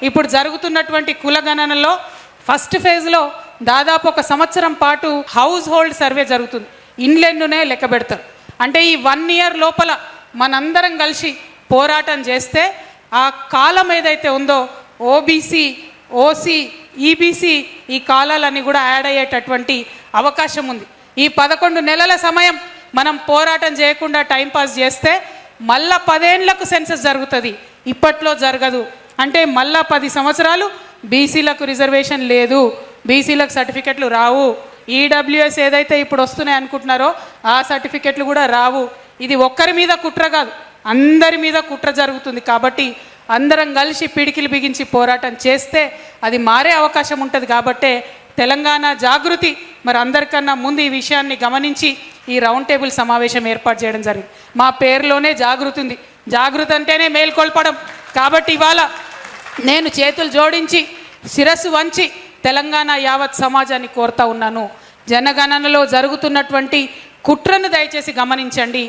ఇప్పుడు జరుగుతున్నటువంటి కులగణనలో ఫస్ట్ ఫేజ్లో దాదాపు 1 సంవత్సరం పాటు హౌస్ హోల్డ్ సర్వే జరుగుతుంది. ఇండ్లెన్నునే లెక్క పెడతారు. అంటే ఈ 1 ఇయర్ లోపల మనందరం కలిసి పోరాటం చేస్తే ఆ కాలం ఏదైతే ఉందో ఓబీసీ, ఓసీ, ఈబీసీ ఈ కాలాలన్నీ కూడా యాడ్ అయ్యేటటువంటి అవకాశం ఉంది. ఈ 11 నెలల సమయం మనం పోరాటం చేయకుండా టైంపాస్ చేస్తే మళ్ళా 10 ఏళ్లకు సెన్సస్ జరుగుతుంది. ఇప్పట్లో జరగదు. అంటే మళ్ళా 10 సంవత్సరాలు బీసీలకు రిజర్వేషన్ లేదు, బీసీలకు సర్టిఫికెట్లు రావు, ఈడబ్ల్యూఎస్ ఏదైతే ఇప్పుడు వస్తున్నాయి అనుకుంటున్నారో ఆ సర్టిఫికెట్లు కూడా రావు. ఇది ఒక్కరి మీద కుట్ర కాదు, అందరి మీద కుట్ర జరుగుతుంది. కాబట్టి అందరం కలిసి పిడికిలు బిగించి పోరాటం చేస్తే అది మారే అవకాశం ఉంటుంది. కాబట్టే తెలంగాణ జాగృతి మరి అందరికన్నా ముందు ఈ విషయాన్ని గమనించి ఈ రౌండ్ టేబుల్ సమావేశం ఏర్పాటు చేయడం జరిగింది. మా పేరులోనే జాగృతి ఉంది. జాగృతి అంటేనే మేల్కొల్పడం. కాబట్టి ఇవాళ నేను చేతులు జోడించి శిరస్సు వంచి తెలంగాణ యావత్ సమాజాన్ని కోరుతా ఉన్నాను. జనగణనలో జరుగుతున్నటువంటి కుట్రను దయచేసి గమనించండి.